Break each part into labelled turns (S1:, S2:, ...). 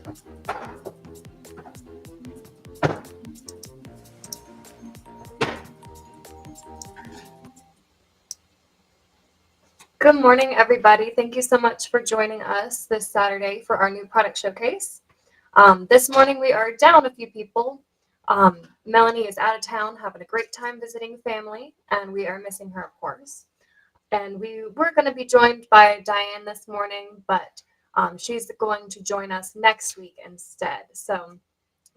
S1: Good morning, everybody. Thank you so much for joining us this Saturday for our new product showcase. This morning we are down a few people. Melanie is out of town having a great time visiting family, and we are missing her, of course. And we were going to be joined by Diane this morning, but she's going to join us next week instead. So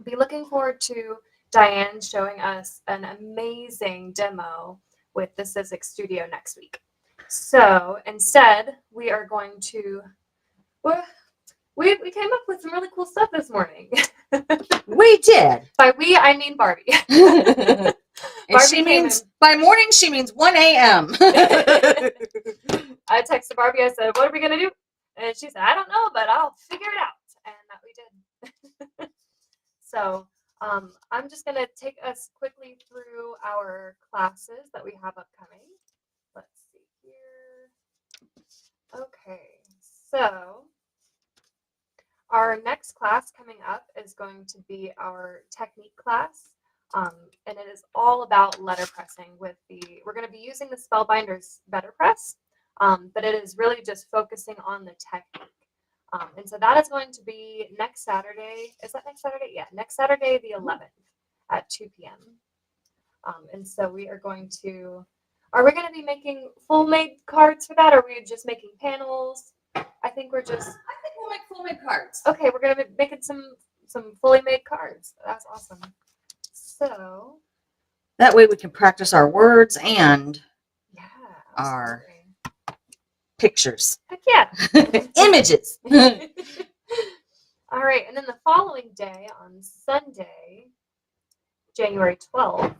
S1: be looking forward to Diane showing us an amazing demo with the Sizzix Studio next week. So instead, we are going to, we came up with some really cool stuff this morning.
S2: We did.
S1: By we, I mean Barbie.
S2: And she means, by morning, she means 1 a.m.
S1: I texted Barbie, I said, what are we going to do? And she said, I don't know, but I'll figure it out. And that we did. So I'm just going to take us quickly through our classes that we have upcoming. Let's see here. Okay, so our next class coming up is going to be our technique class. And it is all about letterpressing we're going to be using the Spellbinder's Letterpress, but it is really just focusing on the technique. And so that is going to be next Saturday. Is that next Saturday? Yeah, next Saturday, the 11th at 2 p.m. And so we are going to, are we going to be making full-made cards for that, or are we just making panels? I think we'll make
S2: full-made cards.
S1: Okay, we're going to be making some fully made cards. That's awesome. So
S2: that way we can practice our words and our pictures.
S1: Heck yeah.
S2: Images.
S1: All right, and then the following day on Sunday, January 12th,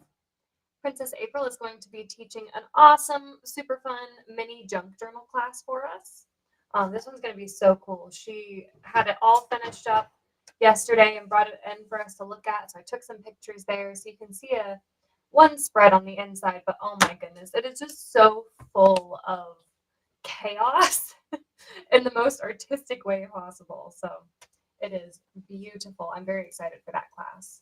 S1: Princess April is going to be teaching an awesome, super fun mini junk journal class for us. This one's going to be so cool. She had it all finished up yesterday and brought it in for us to look at. So I took some pictures there so you can see one spread on the inside, but oh my goodness, it is just so full of chaos in the most artistic way possible. So it is beautiful. I'm very excited for that class.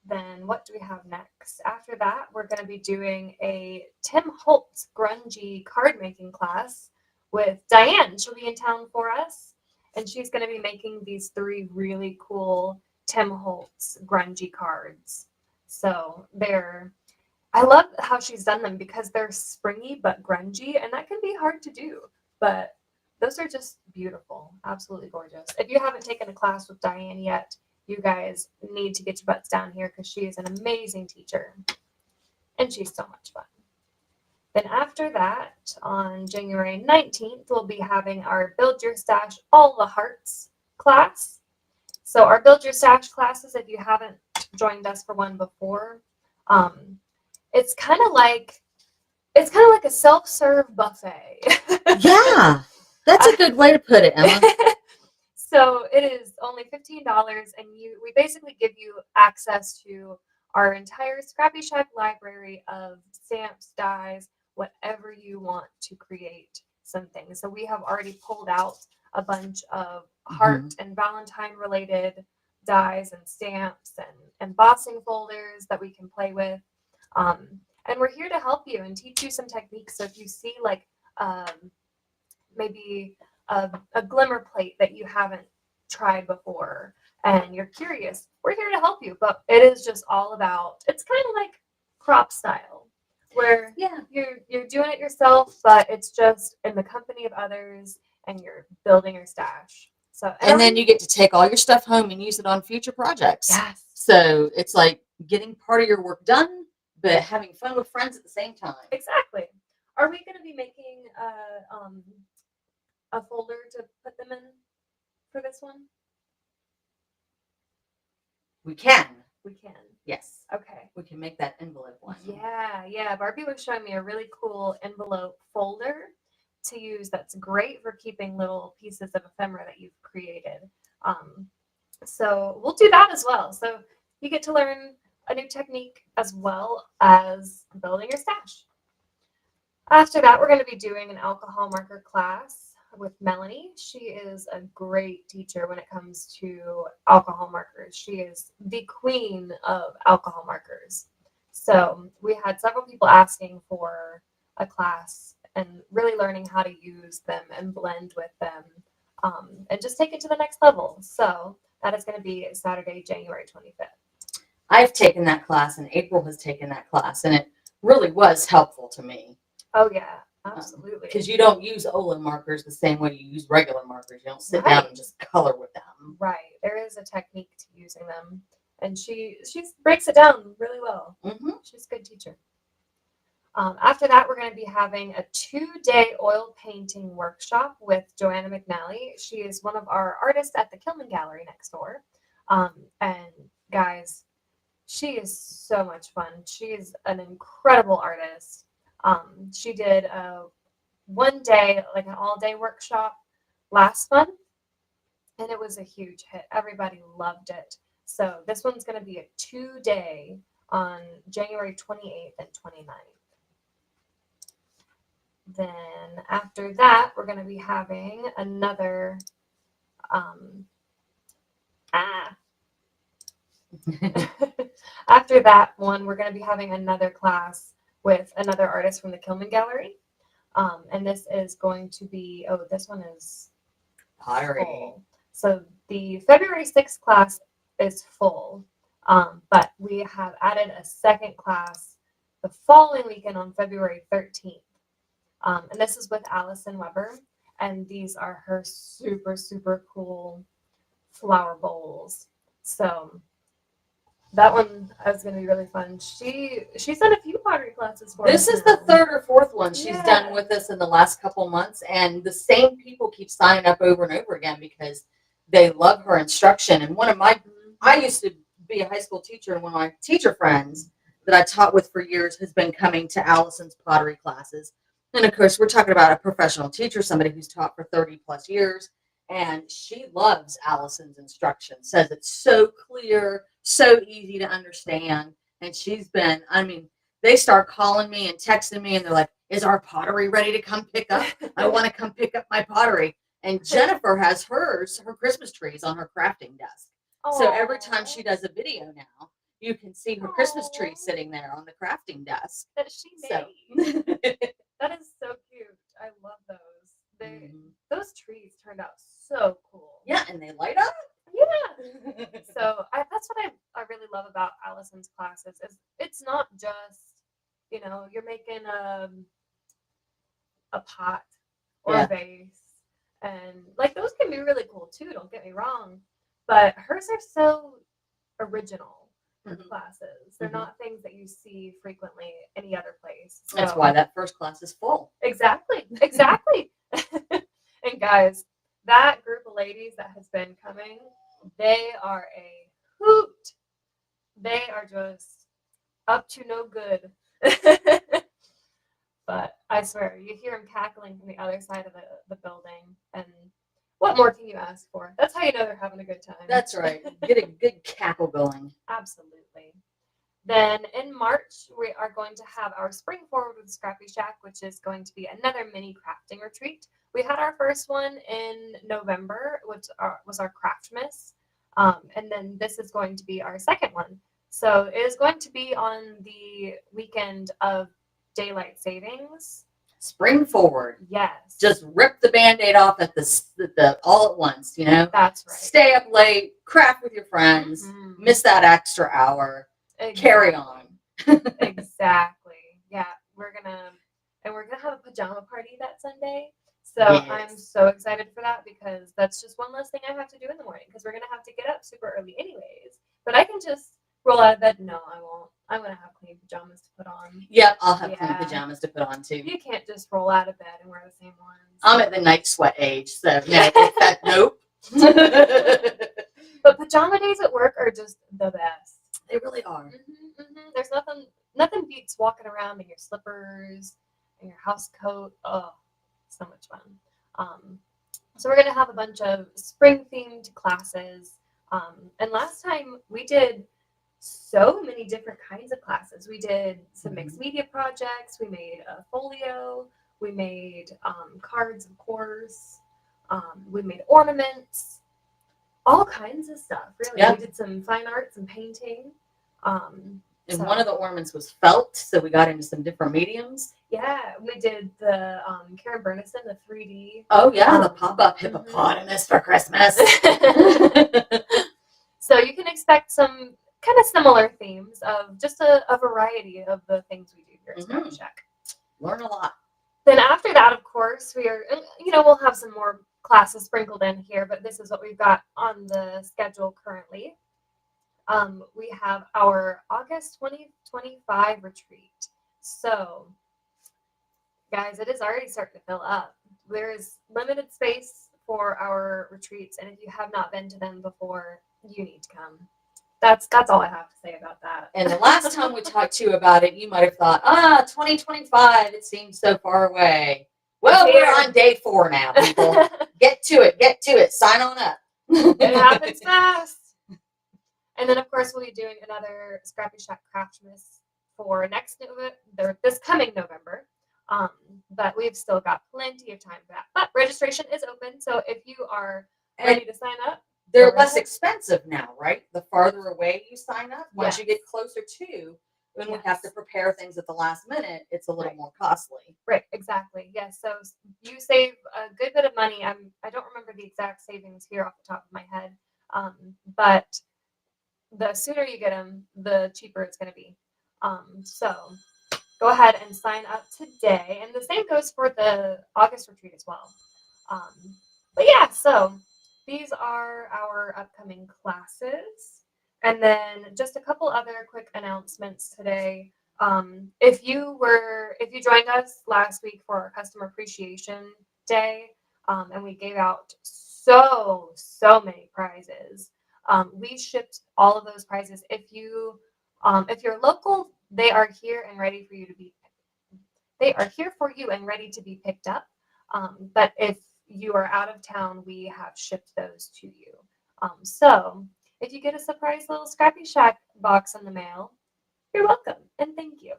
S1: Then what do we have next? After that, we're going to be doing a Tim Holtz grungy card making class with Diane. She'll be in town for us, and she's going to be making these 3 really cool Tim Holtz grungy cards. So I love how she's done them because they're springy but grungy, and that can be hard to do, but those are just beautiful, absolutely gorgeous. If you haven't taken a class with Diane yet, you guys need to get your butts down here because she is an amazing teacher, and she's so much fun. Then after that, on January 19th, we'll be having our Build Your Stash All the Hearts class. So our Build Your Stash classes, if you haven't joined us for one before, it's kind of like a self-serve buffet.
S2: Yeah, that's a good way to put it, Emma.
S1: So it is only $15, and we basically give you access to our entire ScrappyShak library of stamps, dies, whatever you want to create something. So we have already pulled out a bunch of heart and Valentine related dies and stamps and embossing folders that we can play with. And we're here to help you and teach you some techniques. So if you see like maybe a glimmer plate that you haven't tried before and you're curious, we're here to help you. But it is just all about, it's kind of like crop style, where you're doing it yourself, but it's just in the company of others and you're building your stash. So
S2: and then you get to take all your stuff home and use it on future projects.
S1: Yes.
S2: So it's like getting part of your work done, but having fun with friends at the same time.
S1: Exactly. Are we going to be making a folder to put them in for this one?
S2: We can.
S1: We can.
S2: Yes.
S1: Okay.
S2: We can make that envelope one.
S1: Yeah. Barbie was showing me a really cool envelope folder to use that's great for keeping little pieces of ephemera that you've created. So we'll do that as well. So you get to learn a new technique as well as building your stash. After that, we're going to be doing an alcohol marker class. with Melanie. She is a great teacher when it comes to alcohol markers. She is the queen of alcohol markers. So we had several people asking for a class and really learning how to use them and blend with them, and just take it to the next level. So that is going to be Saturday, January 25th.
S2: I've taken that class, and April has taken that class, and it really was helpful to me.
S1: Oh, yeah, absolutely.
S2: Because you don't use Olin markers the same way you use regular markers. You don't sit down
S1: Right.
S2: and just color with them.
S1: Right. There is a technique to using them. And she breaks it down really well.
S2: Mm-hmm.
S1: She's a good teacher. After that, we're going to be having a 2-day oil painting workshop with Joanna McNally. She is one of our artists at the Kilman Gallery next door. And guys, she is so much fun. She is an incredible artist. She did a 1-day, like an all-day workshop last month, and it was a huge hit. Everybody loved it. So this one's going to be a 2-day on January 28th and 29th. Then after that, we're going to be having another after that one, we're going to be having another class with another artist from the Kilman Gallery. And this is going to be, this one is
S2: Pottery.
S1: full. So the February 6th class is full, but we have added a second class the following weekend on February 13th. And this is with Allison Weber, and these are her super, super cool flower bowls. So that one is going to be really fun. She's done a few pottery classes for us.
S2: This is the third or fourth one she's done with us in the last couple months, and the same people keep signing up over and over again because they love her instruction. And I used to be a high school teacher, and one of my teacher friends that I taught with for years has been coming to Allison's pottery classes. And of course, we're talking about a professional teacher, somebody who's taught for 30 plus years. And she loves Allison's instruction, says it's so clear, so easy to understand. And she's been, they start calling me and texting me, and they're like, is our pottery ready to come pick up? I want to come pick up my pottery. And Jennifer has her Christmas trees on her crafting desk.
S1: Aww.
S2: So every time she does a video now, you can see her Christmas tree sitting there on the crafting desk.
S1: That she made. That is so cute. I love those. Those trees turned out so cool.
S2: Yeah, and they light up.
S1: Yeah. So that's what I really love about Allison's classes is it's not just, you're making a pot or a vase. And like those can be really cool too, don't get me wrong. But hers are so original. Classes. They're not things that you see frequently any other place. So.
S2: That's why that first class is full.
S1: Exactly. And guys, that group of ladies that has been coming, they are a hoot. They are just up to no good. But I swear, you hear them cackling from the other side of the building, and what more can you ask for? That's how you know they're having a good time.
S2: That's right. Get a good cackle going.
S1: Absolutely. Then in March, we are going to have our Spring Forward with ScrappyShak, which is going to be another mini crafting retreat. We had our first one in November, which was our Craftmas. And then this is going to be our second one. So it is going to be on the weekend of daylight savings.
S2: Spring forward.
S1: Yes.
S2: Just rip the Band-Aid off at the all at once,
S1: That's right.
S2: Stay up late, craft with your friends, miss that extra hour, carry on.
S1: Exactly. Yeah, we're gonna have a pajama party that Sunday. So
S2: yes.
S1: I'm so excited for that because that's just one less thing I have to do in the morning because we're gonna have to get up super early anyways. But I can just roll out of bed. No, I won't. I'm gonna have clean pajamas to put on.
S2: Yep, I'll have clean pajamas to put on too.
S1: You can't just roll out of bed and wear the same ones.
S2: I'm at the night sweat age, so no, nope.
S1: But pajama days at work are just the best.
S2: They really are.
S1: There's nothing beats walking around in your slippers and your house coat. Oh, so much fun. So we're gonna have a bunch of spring themed classes. And last time we did so many different kinds of classes. We did some mixed media projects. We made a folio. We made cards, of course. We made ornaments, all kinds of stuff. Really,
S2: Yeah.
S1: we did some fine arts and painting.
S2: And
S1: So,
S2: one of the ornaments was felt, so we got into some different mediums.
S1: yeah, we did the Karen Bernison, the 3D.
S2: Oh yeah, the pop-up hippopotamus for Christmas.
S1: So you can expect some kind of similar themes of just a variety of the things we do here at ScrappyShak.
S2: Learn a lot.
S1: Then after that, of course, we'll have some more classes sprinkled in here, but this is what we've got on the schedule currently. We have our August 2025 retreat. So, guys, it is already starting to fill up. There is limited space for our retreats, and if you have not been to them before, you need to come. That's all I have to say about that.
S2: And the last time we talked to you about it, you might have thought, 2025, it seems so far away. Well, we're on day 4 now, people. Get to it. Sign on up.
S1: It happens fast. And then, of course, we'll be doing another ScrappyShak Craftmas for this coming November. But we've still got plenty of time for that. But registration is open, so if you are ready to sign up,
S2: they're less expensive now, right? The farther away you sign up, once you get closer to, when we have to prepare things at the last minute, it's a little more costly.
S1: Right, exactly. Yes, so you save a good bit of money. I don't remember the exact savings here off the top of my head, but the sooner you get them, the cheaper it's going to be. So go ahead and sign up today. And the same goes for the August retreat as well. But yeah, so these are our upcoming classes. And then just a couple other quick announcements today. If you joined us last week for our Customer Appreciation Day, and we gave out so many prizes. We shipped all of those prizes. If you're local, they are here and ready for you to be. They are here for you and ready to be picked up. But if you are out of town, we have shipped those to you. So if you get a surprise little ScrappyShak box in the mail, you're welcome and thank you.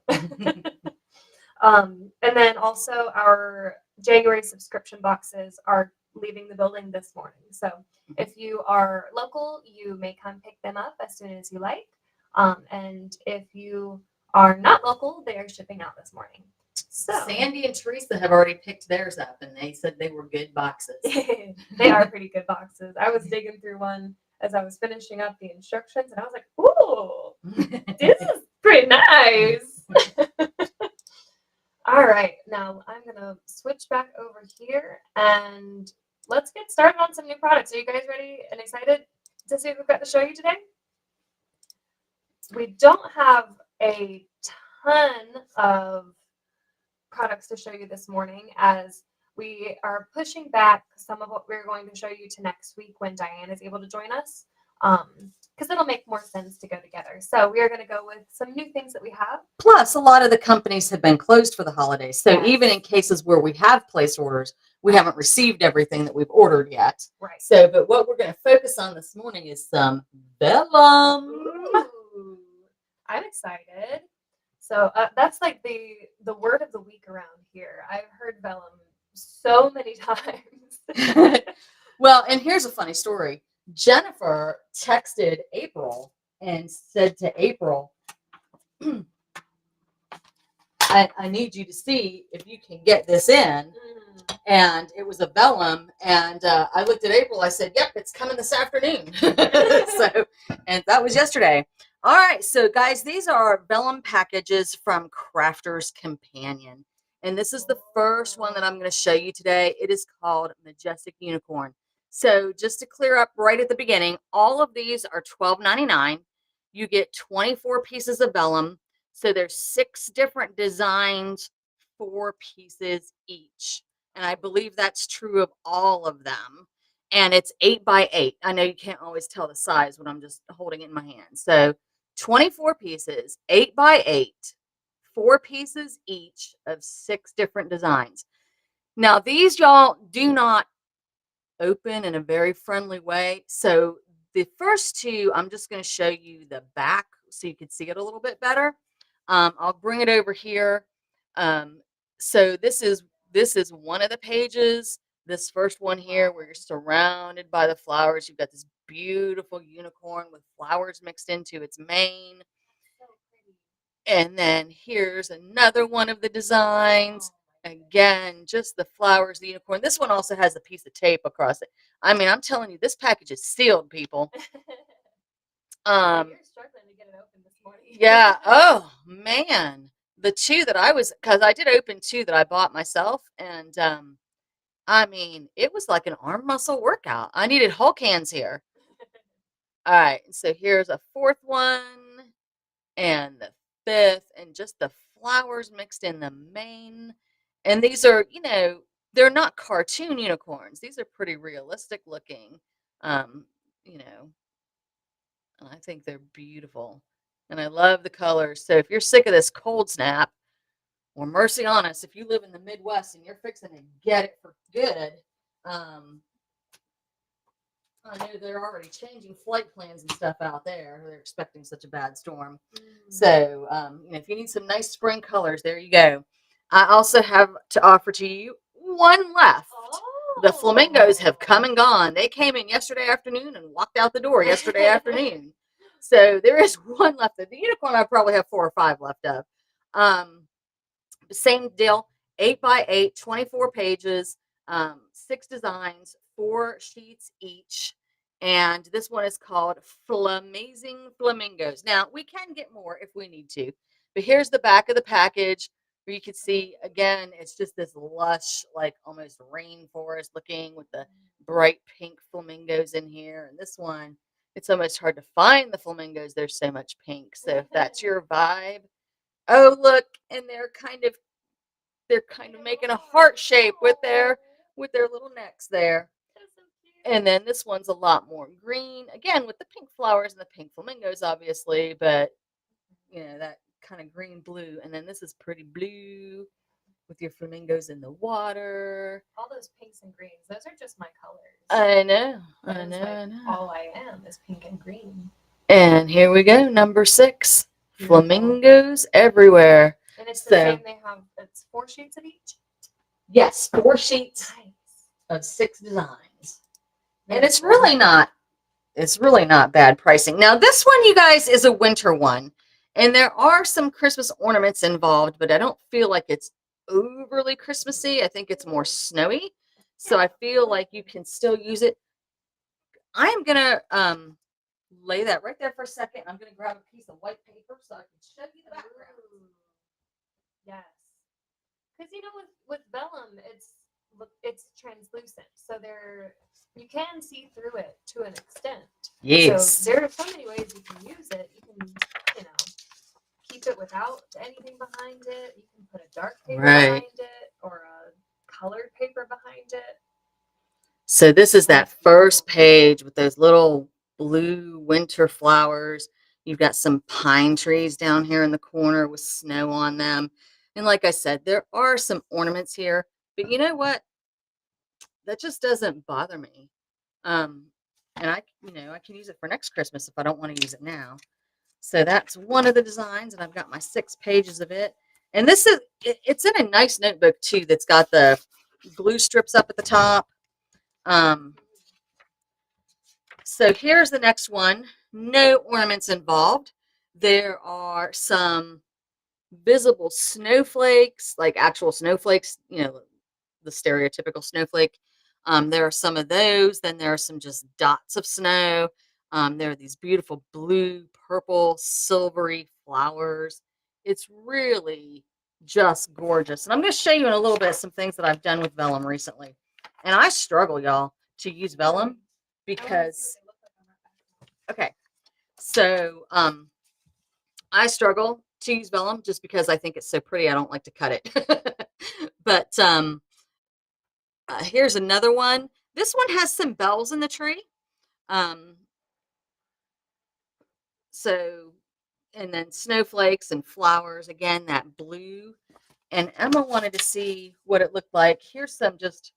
S1: And then also our January subscription boxes are leaving the building this morning. So if you are local, you may come pick them up as soon as you like. And if you are not local, they are shipping out this morning. So
S2: Sandy and Teresa have already picked theirs up, and they said they were good boxes.
S1: They are pretty good boxes. I was digging through one as I was finishing up the instructions, and I was like, "Ooh, this is pretty nice." All right, now I'm gonna switch back over here and let's get started on some new products. Are you guys ready and excited to see what we've got to show you today? We don't have a ton of products to show you this morning, as we are pushing back some of what we're going to show you to next week when Diane is able to join us, because it'll make more sense to go together. So we are going to go with some new things that we have.
S2: Plus, a lot of the companies have been closed for the holidays. So even in cases where we have placed orders, we haven't received everything that we've ordered yet.
S1: Right.
S2: So, but what we're going to focus on this morning is some vellum.
S1: Ooh, I'm excited. So that's like the word of the week around here. I've heard vellum so many times.
S2: Well, and here's a funny story. Jennifer texted April and said to April, I need you to see if you can get this in. And it was a vellum. And I looked at April. I said, yep, it's coming this afternoon. And that was yesterday. All right. So, guys, these are vellum packages from Crafter's Companion. And this is the first one that I'm going to show you today. It is called Majestic Unicorn. So just to clear up right at the beginning, all of these are $12.99. You get 24 pieces of vellum. So there's 6 different designs, 4 pieces each. And I believe that's true of all of them. And it's 8 by 8. I know you can't always tell the size when I'm just holding it in my hand. So 24 pieces, 8 by 8, 4 pieces each of 6 different designs. Now, these, y'all, do not open in a very friendly way. So the first 2, I'm just going to show you the back so you can see it a little bit better. I'll bring it over here. So this is one of the pages. this first one here where you're surrounded by the flowers. You've got this beautiful unicorn with flowers mixed into its mane.
S1: So pretty.
S2: And then here's another one of the designs. Again, just the flowers, the unicorn. This one also has a piece of tape across it. I mean, I'm telling you, this package is sealed, people.
S1: You're struggling to get it open this morning.
S2: Yeah. Oh man, the two that because I did open two that I bought myself, and I mean, it was like an arm muscle workout. I needed Hulk hands here. All right, so here's a fourth one, and the fifth, and just the flowers mixed in the mane. And these are, they're not cartoon unicorns. These are pretty realistic looking. Um, you know, and I think they're beautiful. And I love the colors. So if you're sick of this cold snap, or mercy on us, if you live in the Midwest and you're fixing to get it for good, I know they're already changing flight plans and stuff out there. They're expecting such a bad storm. So, if you need some nice spring colors, there you go. I also have to offer to you one left. The flamingos have come and gone. They came in yesterday afternoon and walked out the door yesterday afternoon. So there is one left. The unicorn I probably have 4 or 5 left of. Same deal, 8x8, 24 pages, 6 designs, 4 sheets each. And this one is called Flamazing Flamingos. Now, we can get more if we need to, but here's the back of the package where you can see, again, it's just this lush, like almost rainforest looking with the bright pink flamingos in here. And this one, it's almost hard to find the flamingos. There's so much pink. So if that's your vibe, oh, look, and they're kind of making a heart shape with their little necks there. And then this one's a lot more green, again with the pink flowers and the pink flamingos, obviously, but that kind of green blue. And then this is pretty blue with your flamingos in the water.
S1: All those pinks and greens, those are just my colors.
S2: I know.
S1: All I am is pink and green.
S2: And here we go, number 6. Flamingos everywhere.
S1: And it's the same. It's 4 sheets of each?
S2: Yes, 4 sheets of 6 designs. And it's really not bad pricing. Now, this one, you guys, is a winter one. And there are some Christmas ornaments involved, but I don't feel like it's overly Christmassy. I think it's more snowy. So I feel like you can still use it. I am going to lay that right there for a second. I'm going to grab a piece of white paper so I can show you the background.
S1: Yes. Because, with vellum, it's translucent. So you can see through it to an extent.
S2: Yes.
S1: So there are so many ways you can use it. You can, keep it without anything behind it. You can put a dark paper behind it or a colored paper behind it.
S2: So this is that first page with those little blue winter flowers. You've got some pine trees down here in the corner with snow on them. And like I said, there are some ornaments here, but you know what? That just doesn't bother me. And I can use it for next Christmas if I don't want to use it now. So that's one of the designs, and I've got my 6 pages of it. And it's in a nice notebook too that's got the glue strips up at the top. So here's the next one. No ornaments involved. There are some visible snowflakes, like actual snowflakes, the stereotypical snowflake. There are some of those. Then there are some just dots of snow. There are these beautiful blue, purple, silvery flowers. It's really just gorgeous. And I'm going to show you in a little bit some things that I've done with vellum recently. And I struggle, y'all, to use vellum because, okay, so I struggle to use vellum just because I think it's so pretty. I don't like to cut it. But here's another one. This one has some bells in the tree. And then snowflakes and flowers. Again, that blue. And Emma wanted to see what it looked like. Here's some just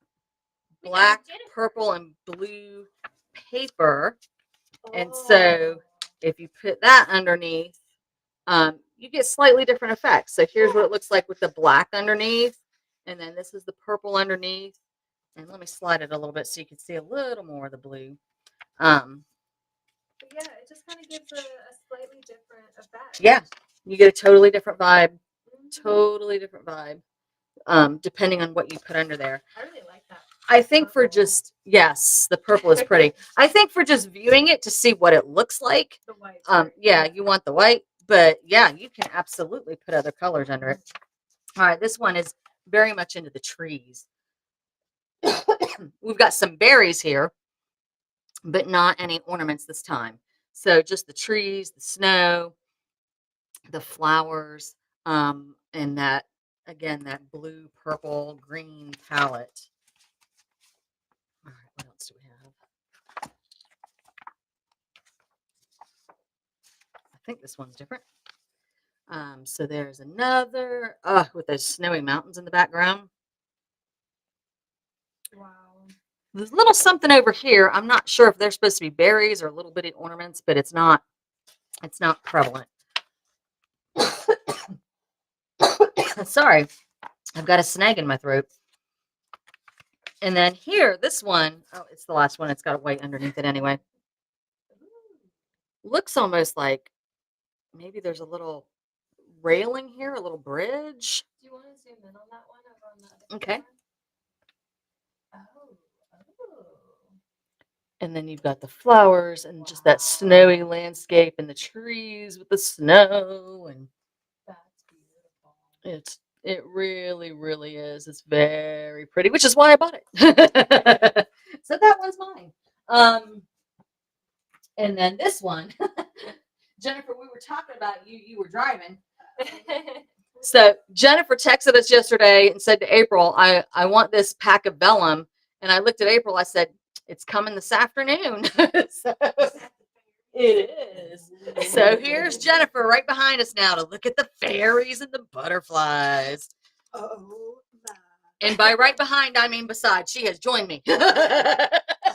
S2: black, purple, and blue paper. And so if you put that underneath, you get slightly different effects. So here's what it looks like with the black underneath. And then this is the purple underneath. And let me slide it a little bit so you can see a little more of the blue.
S1: But yeah, it just kind of gives a slightly different effect.
S2: Yeah, you get a totally different vibe.
S1: Mhm.
S2: Totally different vibe. Depending on what you put under there.
S1: I really like that.
S2: I think for
S1: Purple.
S2: just, yes, the purple is pretty. I think for just viewing it to see what it looks like,
S1: The white.
S2: yeah, you want the white, but yeah, you can absolutely put other colors under it. All right, this one is very much into the trees. We've got some berries here, but not any ornaments this time. So just the trees, the snow, the flowers, and that, again, that blue, purple, green palette. All right, what else do we have? I think this one's different. So there's another, with those snowy mountains in the background.
S1: Wow.
S2: There's a little something over here. I'm not sure if they're supposed to be berries or little bitty ornaments, but it's not prevalent. Sorry, I've got a snag in my throat. And then here, this one, oh, it's the last one. It's got a white underneath it anyway. Looks almost like maybe there's a little railing here, a little bridge.
S1: Do you want to zoom in on that one over on the other
S2: Okay.
S1: side? Oh.
S2: And then you've got the flowers and just that snowy landscape and the trees with the snow, and
S1: That's beautiful.
S2: it really, really is. It's very pretty, which is why I bought it. So that one's mine. And then this one, Jennifer, we were talking about you were driving. So Jennifer texted us yesterday and said to April, I want this pack of vellum. And I looked at April, I said, it's coming this afternoon. So it is. So here's Jennifer right behind us now to look at the fairies and the butterflies.
S3: Oh, my.
S2: And by right behind, I mean beside. She has joined me.
S3: I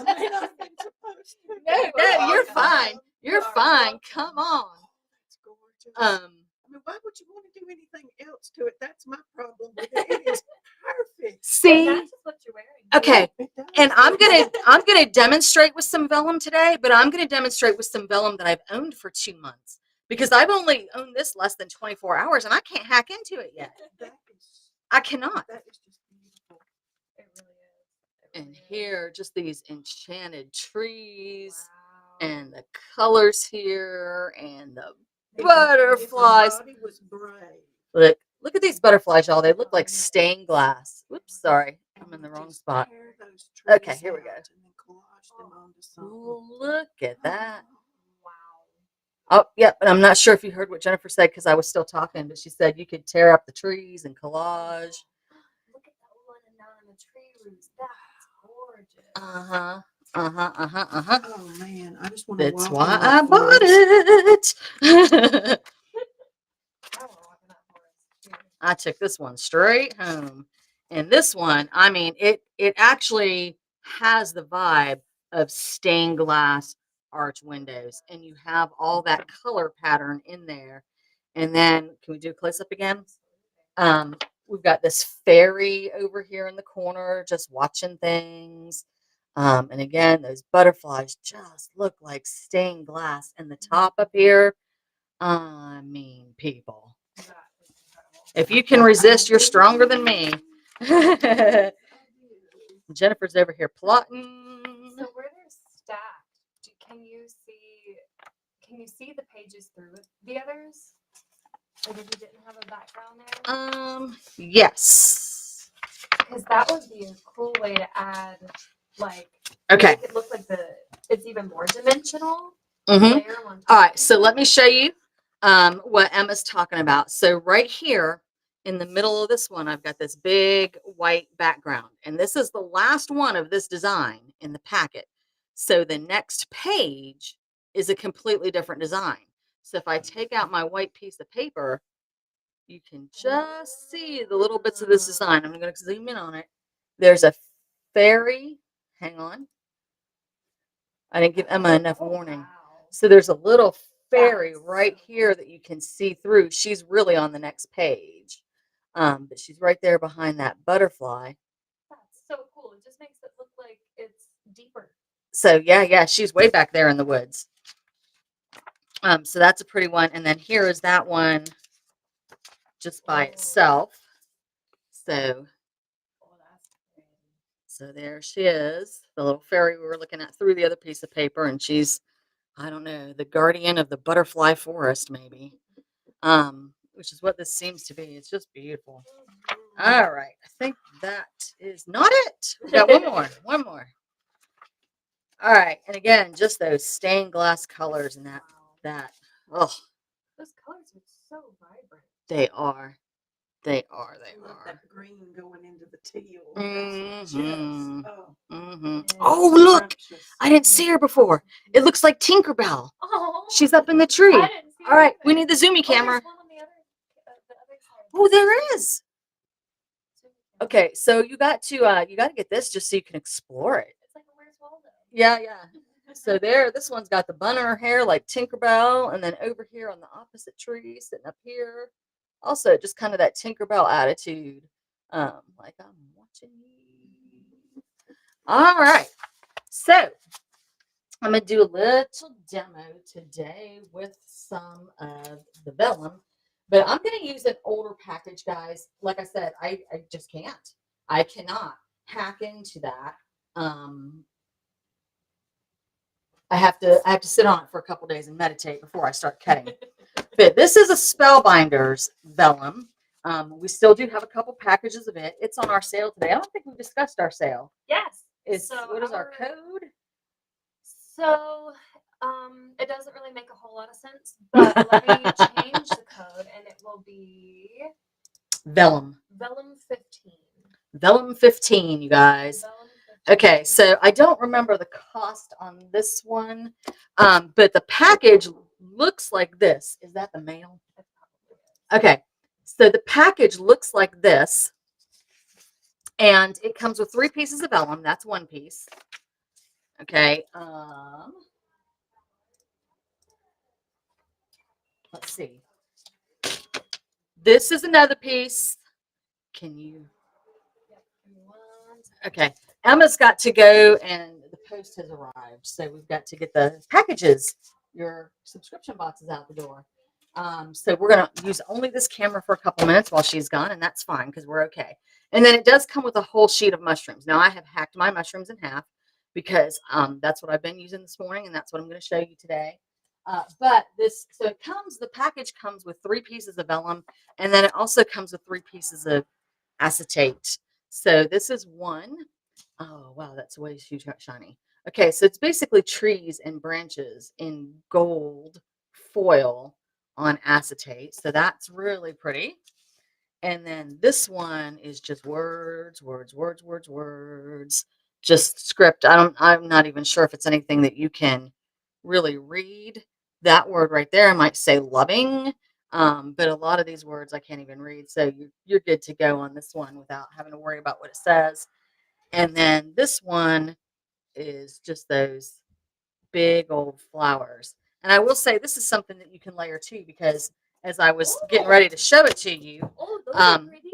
S3: may not have been supposed to.
S2: No, you're fine. You're fine. Come on.
S3: That's gorgeous. I mean, why would you want to do anything else to it? That's my problem with it. It is perfect.
S2: See?
S1: That's just what you're wearing.
S2: Okay.
S3: It does.
S2: And I'm gonna demonstrate with some vellum today, but I'm gonna demonstrate with some vellum that I've owned for 2 months, because I've only owned this less than 24 hours and I can't hack into it yet. I cannot.
S3: That is just beautiful.
S1: It really is.
S2: And here, just these enchanted trees
S1: Wow.
S2: and the colors here and the
S3: If
S2: butterflies.
S3: somebody was brave.
S2: Look at these butterflies, y'all. They look like stained glass. Whoops, sorry. I'm in the wrong
S3: Just
S2: spot.
S3: tear those
S2: Okay,
S3: trees
S2: here we go.
S3: out and then collage them onto something.
S2: Look at that.
S1: Wow.
S2: Oh, yep. And I'm not sure if you heard what Jennifer said because I was still talking, but she said you could tear up the trees and collage.
S1: Look at that one down in the tree roots. That's gorgeous.
S2: Uh-huh.
S3: Oh man, I just want to
S2: That's
S3: walk
S2: why
S3: in that
S2: I bought
S3: forest.
S2: it.
S1: I wanna walk in that forest, too.
S2: I took this one straight home. And this one, I mean, it actually has the vibe of stained glass arch windows, and you have all that color pattern in there. And then, can we do a close up again? We've got this fairy over here in the corner just watching things. And again, those butterflies just look like stained glass. And the top up here, I mean, people.
S1: That is incredible.
S2: If you can resist, you're stronger than me. Jennifer's over here plotting.
S1: So where they're stacked, can you see the pages through the others? Like if you didn't have a background there?
S2: Yes.
S1: Because that would be a cool way to add, like,
S2: Okay.
S1: make it look like it's even more dimensional.
S2: Mhm.
S1: Layer them on top.
S2: All right, so let me show you what Emma's talking about. So right here in the middle of this one, I've got this big white background, and this is the last one of this design in the packet. So the next page is a completely different design. So if I take out my white piece of paper, you can just see the little bits of this design. I'm going to zoom in on it. There's a fairy. Hang on. I didn't give Emma enough warning.
S1: Wow.
S2: So there's a little fairy right here that you can see through. She's really on the next page. But she's right there behind that butterfly.
S1: That's so cool. It just makes deeper.
S2: So yeah, she's way back there in the woods. So that's a pretty one. And then here is that one just by itself. So there she is, the little fairy we were looking at through the other piece of paper, and she's, I don't know, the guardian of the butterfly forest, maybe. Which is what this seems to be. It's just beautiful. All right, I think that is not it. We got one more. All right, and again, just those stained glass colors and that. Oh,
S1: those colors are so vibrant.
S2: They are.
S3: I love that green going into the teal.
S2: Oh, look! I didn't see her before. It looks like Tinkerbell.
S1: Oh,
S2: she's up in the tree.
S1: I didn't see
S2: All right,
S1: either.
S2: we need the zoomy camera.
S1: There's one on the other side.
S2: Oh, there is. Okay, so you got to get this just so you can explore it.
S1: It's like a Where's Waldo?
S2: Yeah. So this one's got the bun in her hair like Tinkerbell, and then over here on the opposite tree, sitting up here, also just kind of that Tinkerbell attitude, like I'm watching you. All right, so I'm gonna do a little demo today with some of the vellum, but I'm gonna use an older package, guys. Like I said, I just can't. I cannot hack into that. I have to sit on it for a couple days and meditate before I start cutting. But this is a Spellbinders vellum. We still do have a couple packages of it. It's on our sale today. I don't think we discussed our sale.
S1: Yes.
S2: What is our code?
S1: So it doesn't really make a whole lot of sense, but let me change the code and it will be
S2: Vellum.
S1: Vellum 15.
S2: Vellum 15, you guys.
S1: Vellum 15.
S2: Okay, so I don't remember the cost on this one, but the package looks like this. Is that the mail? Okay, so the package looks like this, and it comes with 3 pieces of vellum. That's one piece. Okay. Let's see. This is another piece. Can you? Okay. Emma's got to go, and the post has arrived, so we've got to get the packages, your subscription boxes out the door. So we're gonna use only this camera for a couple minutes while she's gone, and that's fine because we're okay. And then it does come with a whole sheet of mushrooms. Now I have hacked my mushrooms in half because that's what I've been using this morning, and that's what I'm going to show you today. But the package comes with 3 pieces of vellum, and then it also comes with 3 pieces of acetate. So this is one. Oh, wow, that's way too shiny. Okay, so it's basically trees and branches in gold foil on acetate. So that's really pretty. And then this one is just words, just script. I'm not even sure if it's anything that you can really read. That word right there might say loving. But a lot of these words I can't even read. So you're good to go on this one without having to worry about what it says. And then this one is just those big old flowers. And I will say this is something that you can layer too, because as I was getting ready to show it to you,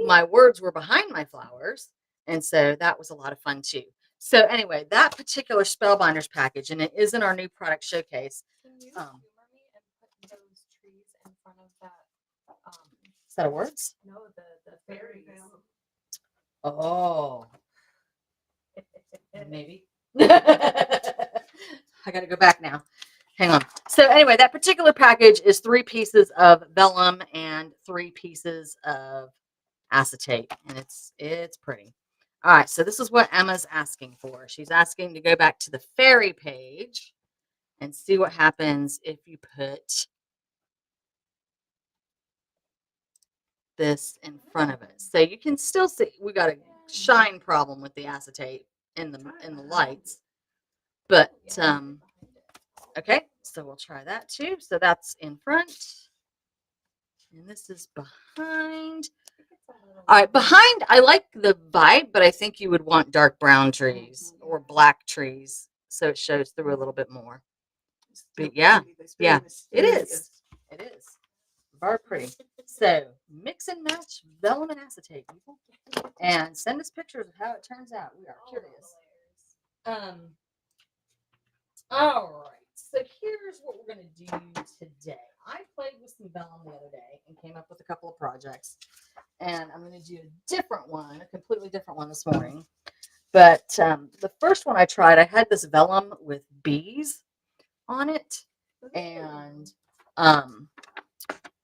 S2: my words were behind my flowers. And so that was a lot of fun too. So anyway, that particular Spellbinders package, and it is in our new product showcase.
S1: Can you humor me and put those trees in front of that?
S2: Set of words?
S1: No, the fairies.
S2: Oh. Maybe. I got to go back now. Hang on. So anyway, that particular package is 3 pieces of vellum and 3 pieces of acetate, and it's pretty. All right, so this is what Emma's asking for. She's asking to go back to the fairy page and see what happens if you put this in front of it. So you can still see we got a shine problem with the acetate in the lights. But okay, so we'll try that too. So that's in front. And this is behind. All right, behind, I like the vibe, but I think you would want dark brown trees or black trees so it shows through a little bit more. But yeah, it is. It is. Very pretty. So mix and match vellum and acetate, people. And send us pictures of how it turns out. We are curious. All right. So here's what we're going to do today. I played with some vellum the other day and came up with a couple of projects. And I'm going to do a different one, a completely different one this morning. But the first one I tried, I had this vellum with bees on it. And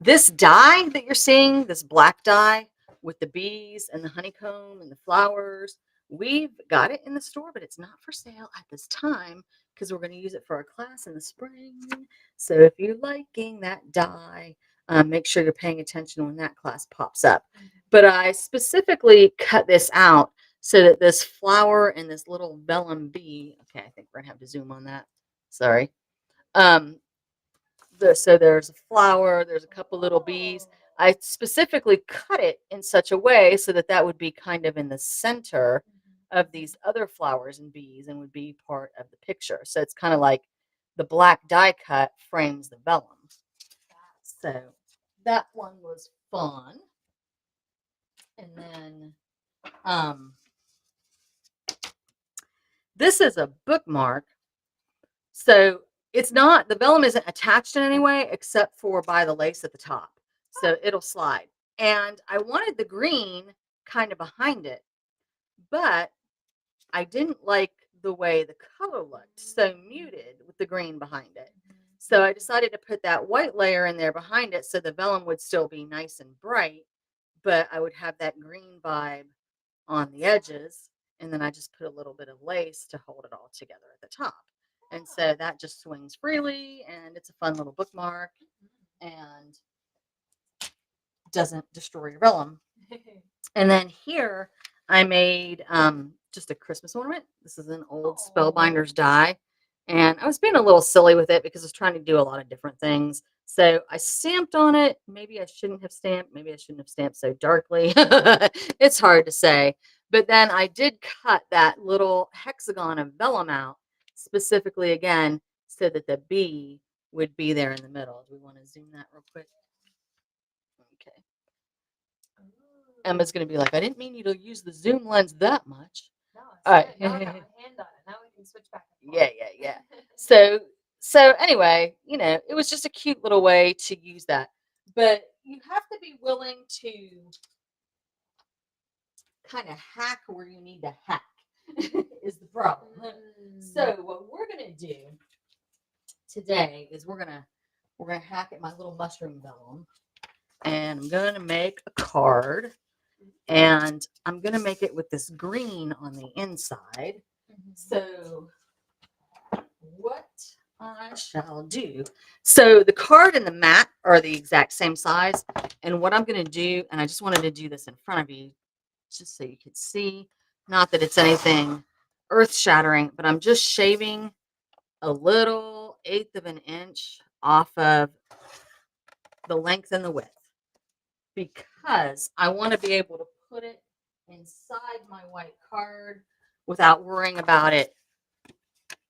S2: this dye that you're seeing, this black dye with the bees and the honeycomb and the flowers, we've got it in the store, but it's not for sale at this time because we're going to use it for our class in the spring. So if you're liking that dye, make sure you're paying attention when that class pops up. But I specifically cut this out so that this flower and this little vellum bee, okay, I think we're going to have to zoom on that. Sorry. So there's a flower, there's a couple little bees. I specifically cut it in such a way so that that would be kind of in the center of these other flowers and bees and would be part of the picture. So it's kind of like the black die cut frames the vellum. So that one was fun. And then this is a bookmark. So it's not, the vellum isn't attached in any way except for by the lace at the top. So it'll slide. And I wanted the green kind of behind it, but I didn't like the way the color looked so muted with the green behind it. So I decided to put that white layer in there behind it so the vellum would still be nice and bright, but I would have that green vibe on the edges. And then I just put a little bit of lace to hold it all together at the top. And so that just swings freely and it's a fun little bookmark and doesn't destroy your vellum. And then here I made just a Christmas ornament. This is an old Spellbinders die. And I was being a little silly with it because I was trying to do a lot of different things. So I stamped on it. Maybe I shouldn't have stamped. Maybe I shouldn't have stamped so darkly. It's hard to say. But then I did cut that little hexagon of vellum out specifically again so that the bee would be there in the middle. Do we want to zoom that real quick? Okay. Emma's going to be like, I didn't mean you to use the zoom lens that much.
S1: No, it's
S2: All right.
S1: good. Now I got my hand on it. Now we can switch back and
S2: Yeah,
S1: forth.
S2: yeah, yeah. So anyway, it was just a cute little way to use that. But you have to be willing to kind of hack where you need to hack is the problem. So what we're gonna do today is we're gonna hack at my little mushroom vellum, and I'm gonna make a card, and I'm gonna make it with this green on the inside. So what I shall do. So the card and the mat are the exact same size. And what I'm going to do, and I just wanted to do this in front of you, just so you could see, not that it's anything earth shattering, but I'm just shaving a little 1/8 of an inch off of the length and the width because I want to be able to put it inside my white card without worrying about it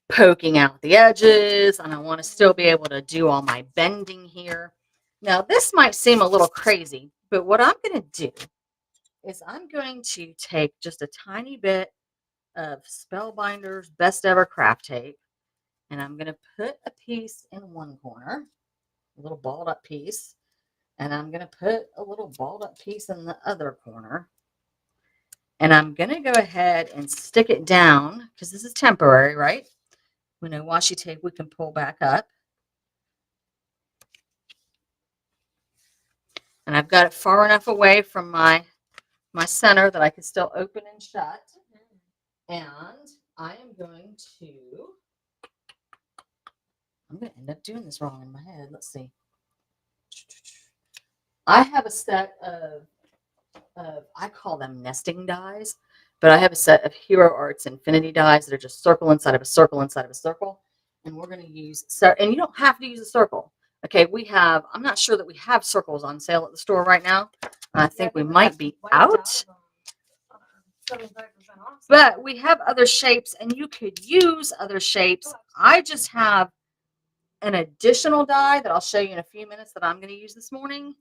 S2: poking out the edges, and I want to still be able to do all my bending here. Now, this might seem a little crazy, but what I'm going to do is I'm going to take just a tiny bit of Spellbinders Best Ever Craft Tape, and I'm going to put a piece in one corner, a little balled up piece, and I'm going to put a little balled up piece in the other corner. And I'm going to go ahead and stick it down because this is temporary, right? We know washi tape we can pull back up. And I've got it far enough away from my center that I can still open and shut. And I am going to end up doing this wrong in my head. Let's see. I have a set of I call them nesting dies, but I have a set of Hero Arts Infinity dies that are just circle inside of a circle inside of a circle. And we're going to use, and you don't have to use a circle. Okay, I'm not sure that we have circles on sale at the store right now. I think we might be out.
S1: 75% off.
S2: But we have other shapes, and you could use other shapes. I just have an additional die that I'll show you in a few minutes that I'm going to use this morning.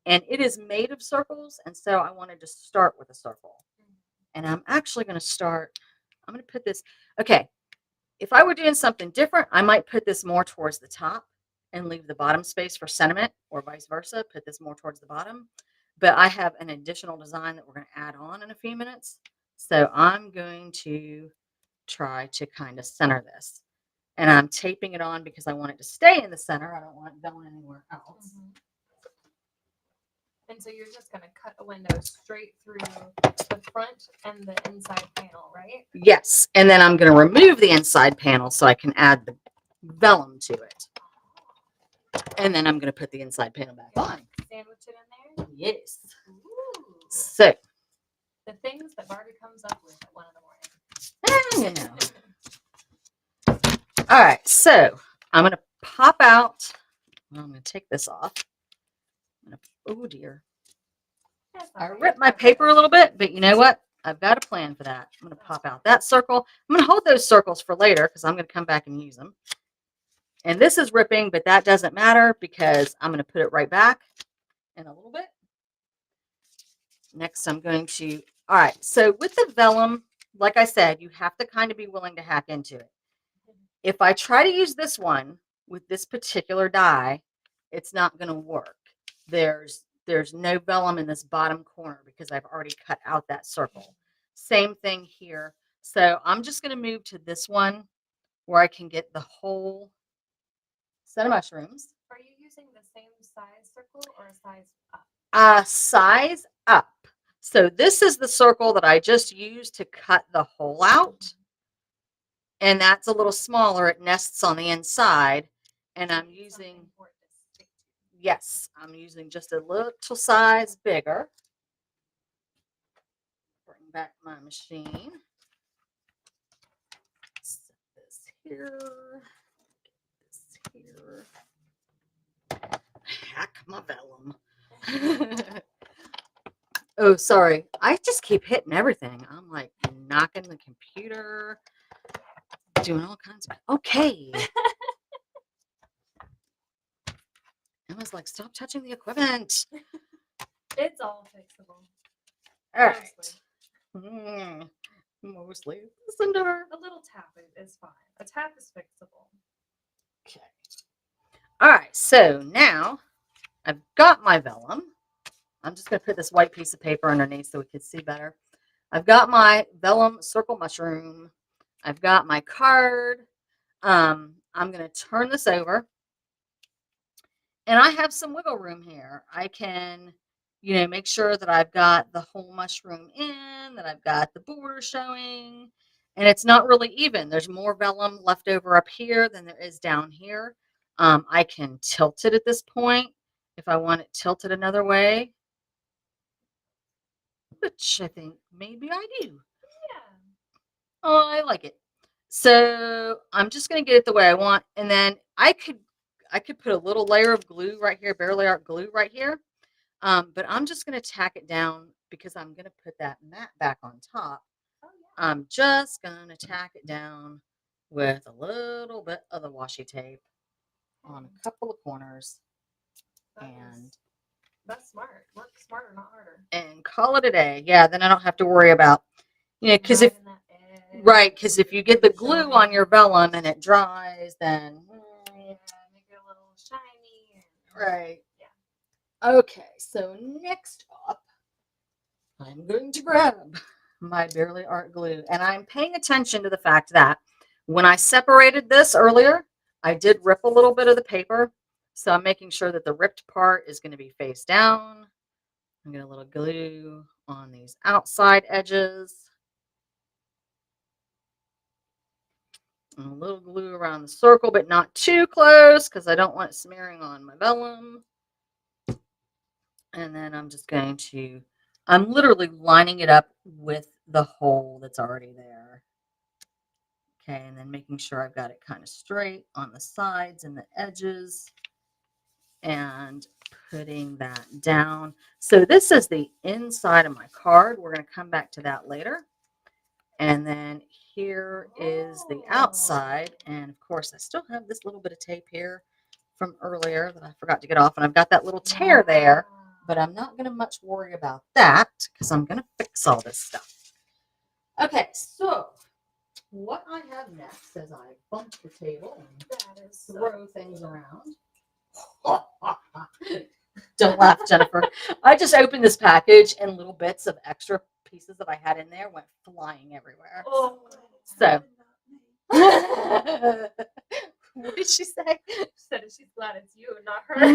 S2: And it is made of circles, and so I wanted to start with a circle. And I'm actually going to I'm going to put this, okay. if I were doing something different, I might put this more towards the top and leave the bottom space for sentiment, or vice versa, put this more towards the bottom. But I have an additional design that we're going to add on in a few minutes. So I'm going to try to kind of center this. And I'm taping it on because I want it to stay in the center. I don't want it going anywhere else.
S1: And so you're just going to cut a window straight through the front and the inside panel, right?
S2: Yes. And then I'm going to remove the inside panel so I can add the vellum to it. And then I'm going to put the inside panel back on.
S1: Sandwich it in there?
S2: Yes.
S1: Ooh.
S2: So.
S1: The things that Barbie comes up with at 1 in the morning.
S2: All right. So I'm going to pop out. I'm going to take this off. Oh, dear. I ripped my paper a little bit, but you know what? I've got a plan for that. I'm going to pop out that circle. I'm going to hold those circles for later because I'm going to come back and use them. And this is ripping, but that doesn't matter because I'm going to put it right back in a little bit. Next, I'm going to, all right. So with the vellum, like I said, you have to kind of be willing to hack into it. If I try to use this one with this particular die, it's not going to work. There's no vellum in this bottom corner because I've already cut out that circle. Same thing here. So I'm just going to move to this one where I can get the whole set of mushrooms.
S1: Are you using the same size circle or a size up?
S2: Size up. So this is the circle that I just used to cut the hole out. And that's a little smaller. It nests on the inside. And I'm using, yes, I'm using just a little size bigger. Bring back my machine. Set this here. Get this here. Hack my vellum. Oh, sorry. I just keep hitting everything. I'm like knocking the computer, doing all kinds of. Okay. I was like, stop touching the equipment.
S1: It's all fixable.
S2: All right. Mostly. Listen to her.
S1: A little tap is fine. A tap is fixable.
S2: Okay. All right. So now I've got my vellum. I'm just going to put this white piece of paper underneath so we can see better. I've got my vellum circle mushroom. I've got my card. I'm going to turn this over. And I have some wiggle room here. I can, make sure that I've got the whole mushroom in, that I've got the border showing. And it's not really even. There's more vellum left over up here than there is down here. I can tilt it at this point if I want it tilted another way. Which I think maybe I do.
S1: Yeah.
S2: Oh, I like it. So I'm just going to get it the way I want. And then I could put a little layer of glue right here, barely art glue right here. But I'm just going to tack it down because I'm going to put that mat back on top.
S1: Oh, yeah.
S2: I'm just going to tack it down with a little bit of the washi tape on a couple of corners.
S1: That's smart. Work smarter, not harder.
S2: And call it a day. Yeah, then I don't have to worry about, because if you get the glue on your vellum and it dries, then
S1: make it a little shiny.
S2: Right.
S1: Yeah.
S2: Okay, so next up, I'm going to grab my Barely Art glue, and I'm paying attention to the fact that when I separated this earlier, I did rip a little bit of the paper. So I'm making sure that the ripped part is going to be face down. I'm going to little glue on these outside edges. And a little glue around the circle, but not too close because I don't want it smearing on my vellum. And then I'm just going to, I'm literally lining it up with the hole that's already there. Okay, and then making sure I've got it kind of straight on the sides and the edges. And putting that down. So this is the inside of my card. We're going to come back to that later. And then here is the outside. And of course, I still have this little bit of tape here from earlier that I forgot to get off. And I've got that little tear there, but I'm not going to much worry about that because I'm going to fix all this stuff. Okay, so what I have next is I bump the table and
S1: That is so
S2: throw things around. Don't laugh, Jennifer. I just opened this package and little bits of extra pieces that I had in there went flying everywhere.
S1: Oh,
S2: So, what did she say?
S1: she said she's glad it's you and not her.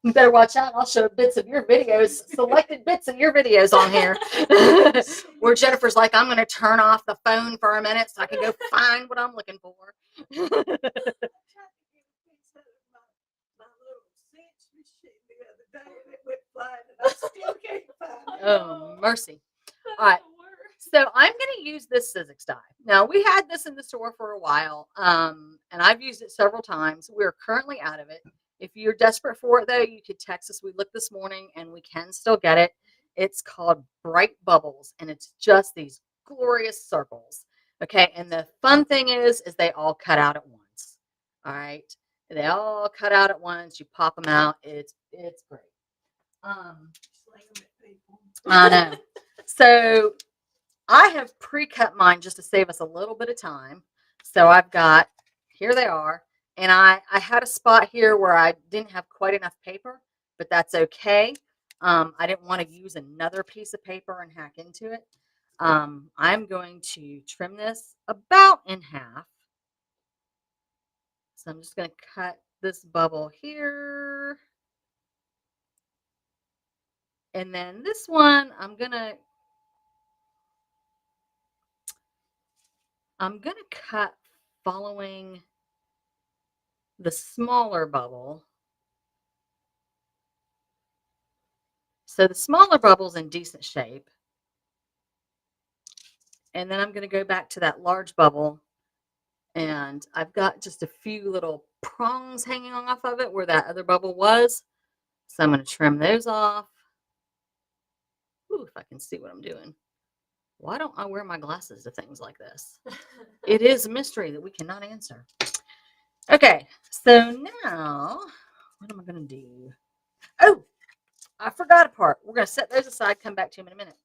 S2: You better watch out. I'll show bits of your videos, selected bits of your videos on here. Where Jennifer's like, I'm going to turn off the phone for a minute so I can go find what I'm looking for.
S3: I tried to get a piece out of my little cinch machine the other day and it went flying and I still can't find it.
S2: Oh, mercy. All right. So I'm going to use this Sizzix die. Now, we had this in the store for a while, and I've used it several times. We're currently out of it. If you're desperate for it, though, you could text us. We looked this morning, and we can still get it. It's called Bright Bubbles, and it's just these glorious circles. Okay, and the fun thing is they all cut out at once. All right, they all cut out at once. You pop them out. It's great.
S3: Sling 'em at people.
S2: I know. So I have pre-cut mine just to save us a little bit of time. So I've got, here they are. And I had a spot here where I didn't have quite enough paper, but that's okay. I didn't want to use another piece of paper and hack into it. I'm going to trim this about in half. So I'm just going to cut this bubble here. And then this one, I'm going to cut following the smaller bubble. So the smaller bubble's in decent shape. And then I'm going to go back to that large bubble. And I've got just a few little prongs hanging off of it where that other bubble was. So I'm going to trim those off. Ooh, if I can see what I'm doing. Why don't I wear my glasses to things like this? It is a mystery that we cannot answer. Okay, so now, what am I going to do? Oh, I forgot a part. We're going to set those aside, come back to them in a minute.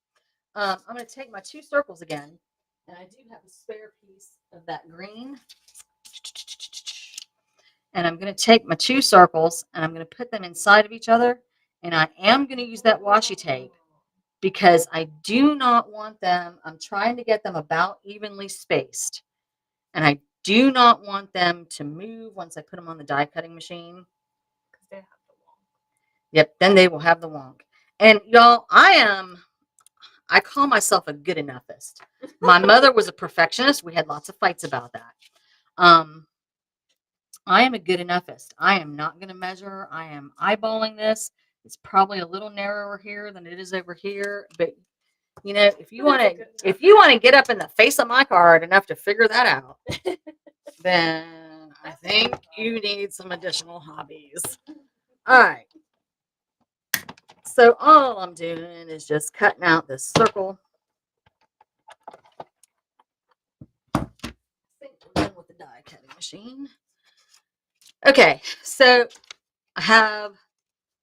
S2: I'm going to take my 2 circles again, and I do have a spare piece of that green. And I'm going to take my 2 circles, and I'm going to put them inside of each other, and I am going to use that washi tape because I do not want them, I'm trying to get them about evenly spaced, and I do not want them to move once I put them on the die cutting machine.
S1: Because they have the wonk.
S2: Yep, then they will have the wonk. And y'all, I call myself a good enoughist. My mother was a perfectionist. We had lots of fights about that. I am a good enoughist. I am not going to measure. I am eyeballing this. It's probably a little narrower here than it is over here, but you know, if you want to get up in the face of my card enough to figure that out, then I think you need some additional hobbies. All right. So all I'm doing is just cutting out this circle. I think we're done with the die cutting machine. Okay, so I have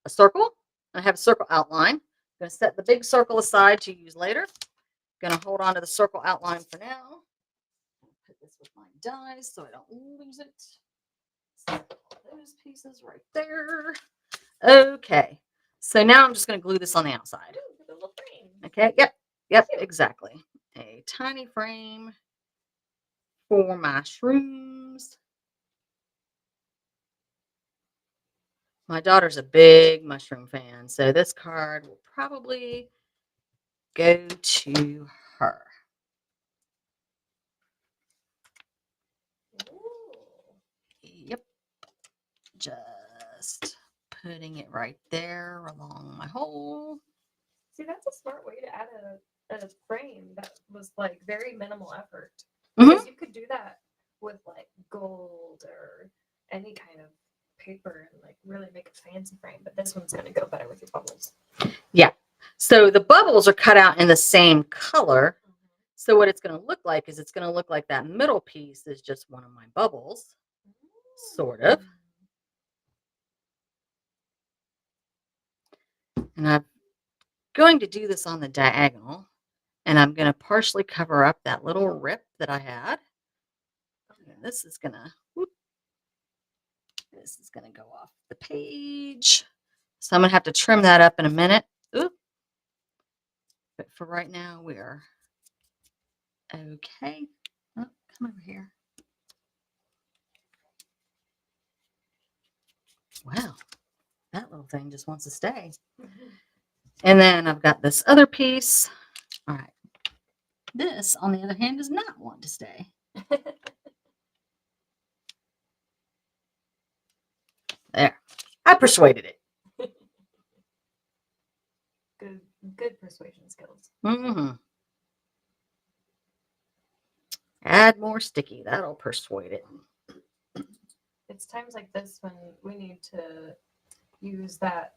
S2: a circle. I have a circle outline. I'm going to set the big circle aside to use later. I'm going to hold on to the circle outline for now. Put this with my dies so I don't lose it. Set those pieces right there. Okay, so now I'm just going to glue this on the outside.
S1: Ooh, a little frame.
S2: Okay, yep, exactly. A tiny frame for my shrooms. My daughter's a big mushroom fan, so this card will probably go to her.
S1: Ooh.
S2: Yep. Just putting it right there along my hole.
S1: See, that's a smart way to add a frame that was like very minimal effort.
S2: Mhm.
S1: Because you could do that with like gold or any kind of paper and like really make a fancy frame. But this one's gonna go better with your bubbles.
S2: Yeah. So the bubbles are cut out in the same color. So what it's going to look like is it's going to look like that middle piece is just one of my bubbles, sort of. And I'm going to do this on the diagonal. And I'm going to partially cover up that little rip that I had. And this is going to, this is going to go off the page. So I'm going to have to trim that up in a minute. Oop. But for right now, we are okay. Oh, come over here. Wow, that little thing just wants to stay. And then I've got this other piece. All right. This, on the other hand, does not want to stay. There. I persuaded it.
S1: Good persuasion skills.
S2: Mm-hmm. Add more sticky. That'll persuade it.
S1: It's times like this when we need to use that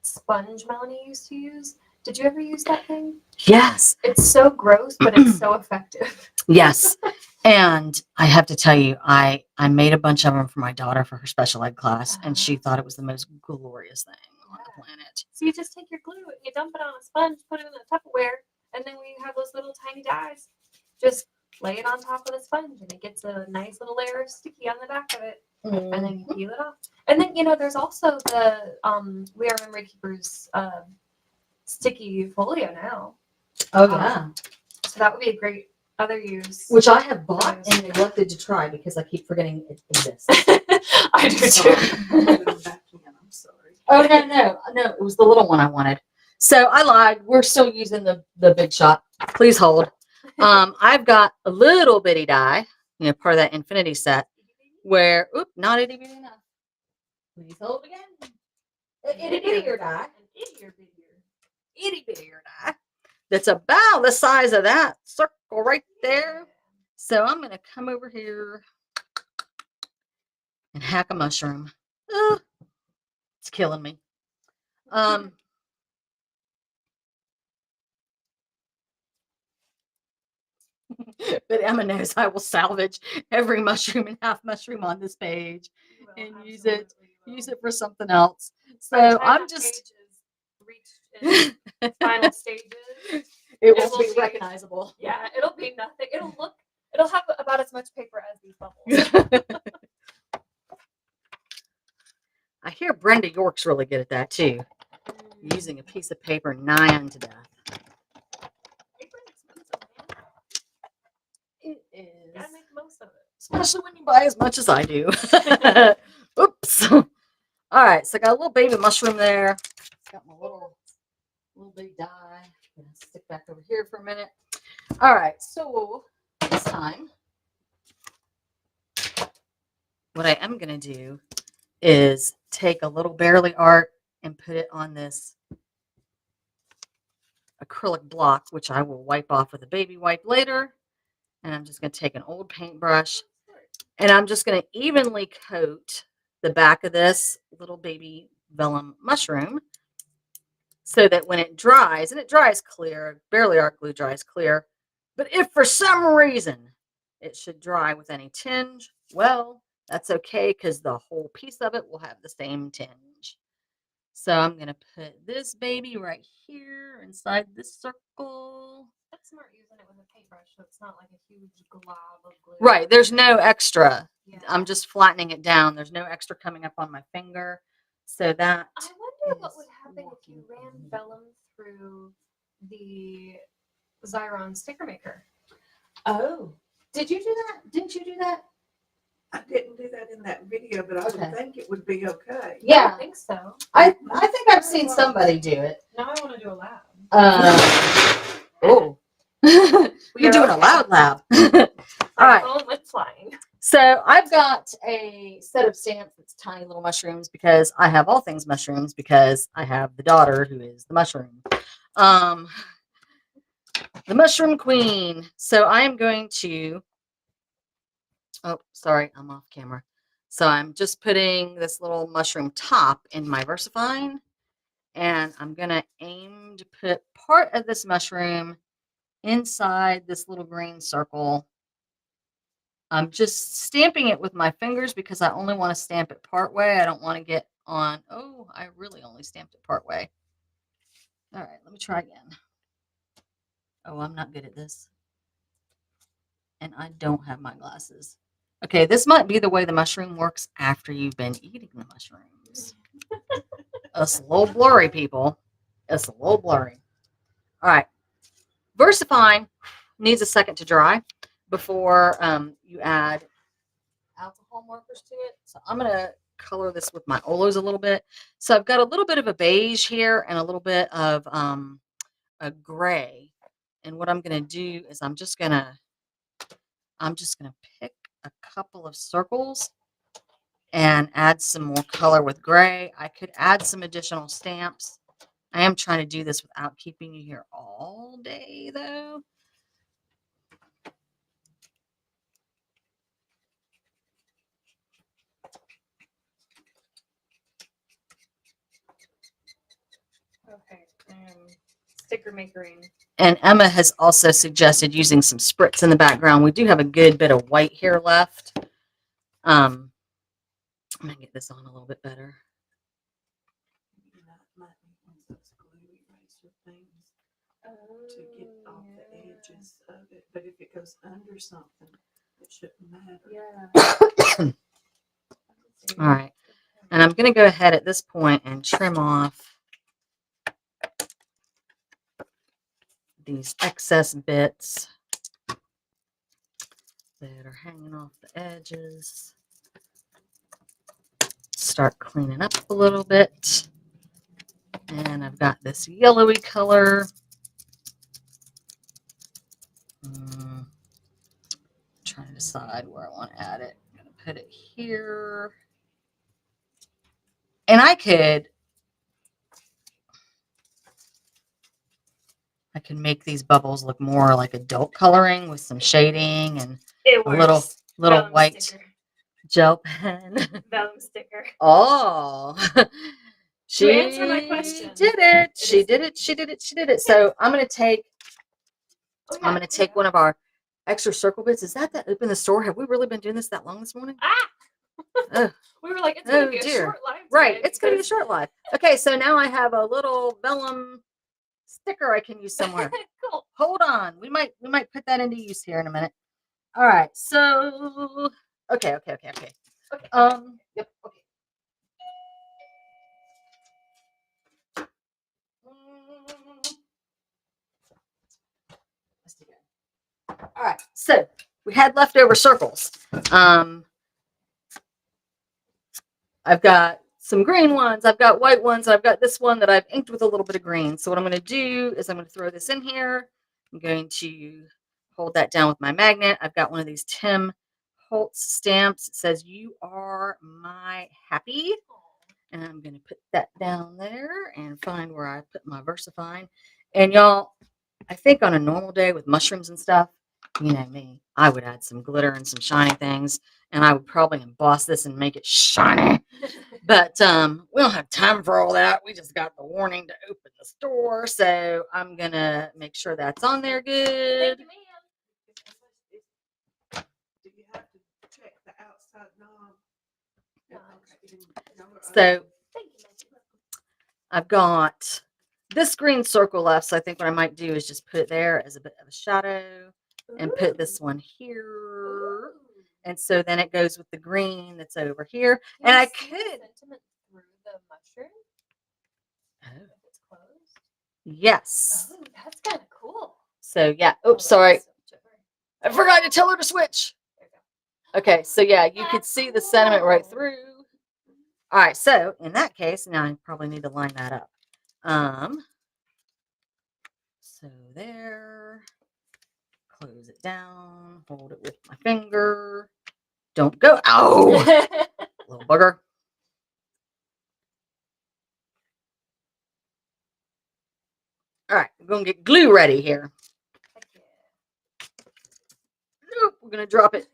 S1: sponge Melanie used to use. Did you ever use that thing?
S2: Yes.
S1: It's so gross, but it's so effective.
S2: Yes. And I have to tell you, I made a bunch of them for my daughter for her special ed class, and she thought it was the most glorious thing on the planet.
S1: So you just take your glue and you dump it on a sponge, put it in a Tupperware, and then when you have those little tiny dies, just lay it on top of the sponge, and it gets a nice little layer of sticky on the back of it, and then you peel it off. And then there's also the We Are Memory Keepers sticky folio now.
S2: Oh yeah.
S1: So that would be a great other use.
S2: Which I have bought and neglected to try because I keep forgetting it exists.
S1: I do too.
S3: I'm sorry.
S2: Oh no, it was the little one I wanted. So I lied. We're still using the big shot. Please hold. I've got a little bitty die, part of that infinity set, where not itty bitty enough. Please hold again. Itty bittier die. Itty bittier die. That's about the size of that circle right there. So I'm gonna come over here and hack a mushroom. It's killing me. But Emma knows I will salvage every mushroom and half mushroom on this page and use it for something else. So I'm just
S1: reached its final stages.
S2: It won't be recognizable.
S1: Yeah, it'll be nothing. It'll have about as much paper as these bubbles.
S2: I hear Brenda York's really good at that too. Using a piece of paper nigh unto death.
S1: Paper is expensive, man.
S2: It is.
S1: Gotta make the most of it.
S2: Especially when you buy as much as I do. Oops. All right, so I got a little baby mushroom there. Got my little big die. I'm gonna stick back over here for a minute. All right, so this time, what I am gonna do is take a little Barely Art and put it on this acrylic block, which I will wipe off with a baby wipe later. And I'm just going to take an old paintbrush and I'm just going to evenly coat the back of this little baby vellum mushroom so that when it dries, and it dries clear, Barely Art glue dries clear, but if for some reason it should dry with any tinge, well, that's okay because the whole piece of it will have the same tinge. So I'm going to put this baby right here inside this circle.
S1: That's smart using it with a paintbrush, so it's not like a huge glob of glue.
S2: Right, there's no extra.
S1: Yeah.
S2: I'm just flattening it down. There's no extra coming up on my finger. So that
S1: I wonder what would happen if you ran vellum through the Xyron sticker maker.
S2: Oh. Did you do that? Didn't you do that?
S3: I didn't do that in that video, but I would
S2: Okay.
S3: think it would be okay.
S1: I
S2: Yeah.
S1: think so.
S2: I think I've seen somebody do it.
S1: Now I want to do a lab.
S2: Oh. You're doing a loud lab. All right.
S1: Phone went flying.
S2: So I've got a set of stamps that's tiny little mushrooms because I have all things mushrooms because I have the daughter who is the mushroom. The mushroom queen. So I am going to, oh, sorry, I'm off camera. So I'm just putting this little mushroom top in my VersaFine, and I'm going to aim to put part of this mushroom inside this little green circle. I'm just stamping it with my fingers because I only want to stamp it part way. I don't want to get on, oh, I really only stamped it part way. All right, let me try again. Oh, I'm not good at this. And I don't have my glasses. Okay, this might be the way the mushroom works after you've been eating the mushrooms. It's a little blurry, people. It's a little blurry. All right. Versifine needs a second to dry before you add alcohol markers to it. So I'm going to color this with my Olos a little bit. So I've got a little bit of a beige here and a little bit of a gray. And what I'm going to do is I'm just going to pick a couple of circles and add some more color with gray. I could add some additional stamps. I am trying to do this without keeping you here all day, though.
S1: Okay. Sticker makering.
S2: And Emma has also suggested using some spritz in the background. We do have a good bit of white here left. I'm going to get this on a little bit better.
S3: Might need one of those glue eraser things to get off the edges of it. But if it goes under something, it shouldn't matter.
S1: Yeah.
S2: All right. And I'm going to go ahead at this point and trim off these excess bits that are hanging off the edges. Start cleaning up a little bit. And I've got this yellowy color. Trying to decide where I want to add it. I'm going to put it here. And I can make these bubbles look more like adult coloring with some shading and a little
S1: Vellum
S2: white
S1: sticker.
S2: gel pen.
S1: Vellum sticker.
S2: Oh,
S1: To answer my question,
S2: did it. She did it. She did it. She did it. So I'm going to take one of our extra circle bits. Is that up in the store? Have we really been doing this that long this morning?
S1: We were like, it's going to be a short live today.
S2: Right. It's going to be a short live. Okay. So now I have a little vellum sticker I can use somewhere.
S1: Cool.
S2: Hold on. We might put that into use here in a minute. All right. So, okay. Yep. Okay. All right, so we had leftover circles. I've got some green ones, I've got white ones, and I've got this one that I've inked with a little bit of green. So what I'm going to do is I'm going to throw this in here. I'm going to hold that down with my magnet. I've got one of these Tim Holtz stamps. It says, "You are my happy." And I'm going to put that down there and find where I put my Versifine. And y'all, I think on a normal day with mushrooms and stuff, you know me, I would add some glitter and some shiny things, and I would probably emboss this and make it shiny. But we don't have time for all that. We just got the warning to open the store, so I'm gonna make sure that's on there good.
S1: Thank you, ma'am.
S3: Do you have to check the outside knob?
S1: No.
S2: So
S1: Thank you, ma'am.
S2: I've got this green circle left, so I think what I might do is just put it there as a bit of a shadow and put this one here.
S1: Ooh.
S2: And so then it goes with the green that's over here.
S1: Can
S2: And
S1: you
S2: I
S1: see the
S2: could.
S1: sentiment through the mushroom
S2: Oh,
S1: if it's closed.
S2: yes.
S1: Oh, that's kind of cool.
S2: So yeah. Oops, sorry. I forgot to tell her to switch.
S1: There you go.
S2: Okay, so yeah, you could see the sentiment right
S1: cool.
S2: through. All right, so in that case, now I probably need to line that up. So there. Close it down. Hold it with my finger. Don't go. Ow! Little bugger. All right, we're going to get glue ready here.
S1: Heck yeah.
S2: Nope, we're going to drop it.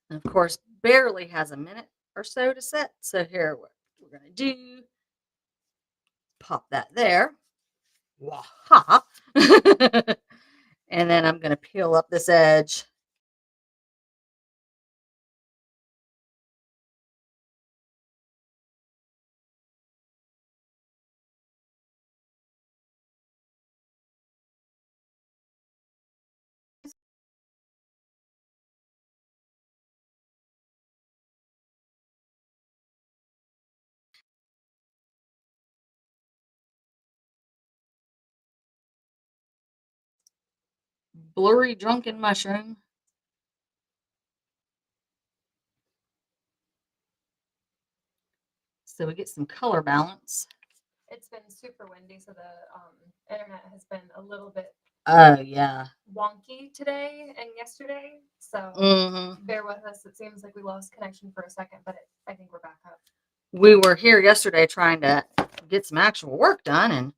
S2: And of course, barely has a minute or so to set. So here, what we're going to do, pop that there. Waha. And then I'm going to peel up this edge. blurry drunken mushroom. So we get some color balance.
S1: It's been super windy, so the internet has been a little bit
S2: Oh, yeah.
S1: wonky today and yesterday. So
S2: Mm-hmm.
S1: bear with us. It seems like we lost connection for a second, but I think we're back up.
S2: We were here yesterday trying to get some actual work done, and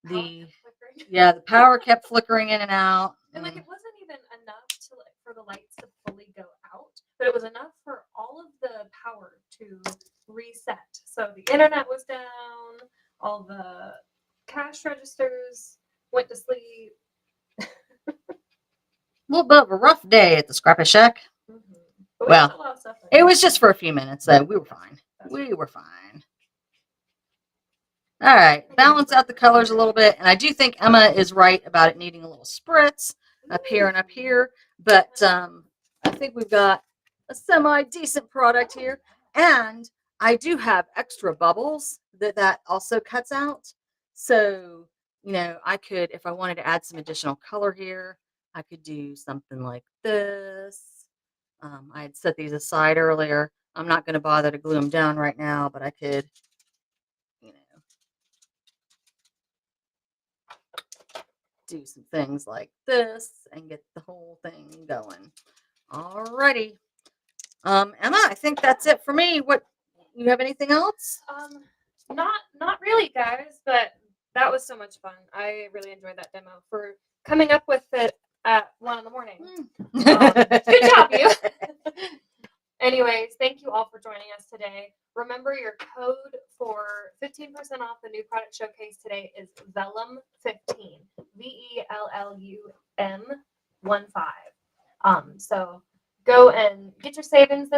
S1: Power
S2: the
S1: kept flickering.
S2: the power kept flickering in and out.
S1: And like it wasn't even enough to like for the lights to fully go out, but it was enough for all of the power to reset. So the internet was down, all the cash registers went to sleep.
S2: A little bit of a rough day at the ScrappyShak.
S1: Mm-hmm. But we
S2: Well,
S1: got a lot of stuff
S2: it was just for a few minutes, so we were fine. We were fine. All right, balance out the colors a little bit, and I do think Emma is right about it needing a little spritz up here and up here, but I think we've got a semi-decent product here, and I do have extra bubbles that also cuts out, so, you know, I could, if I wanted to add some additional color here, I could do something like this. I had set these aside earlier. I'm not going to bother to glue them down right now, but I could, you know, do some things like this and get the whole thing going. Alrighty. Emma, I think that's it for me. What, you have anything else?
S1: Not really, guys, but that was so much fun. I really enjoyed that demo for coming up with it at 1 a.m. Good job, you. Anyways, thank you all for joining us today. Remember, your code for 15% off the new product showcase today is Vellum15. VELLUM 15. So go and get your savings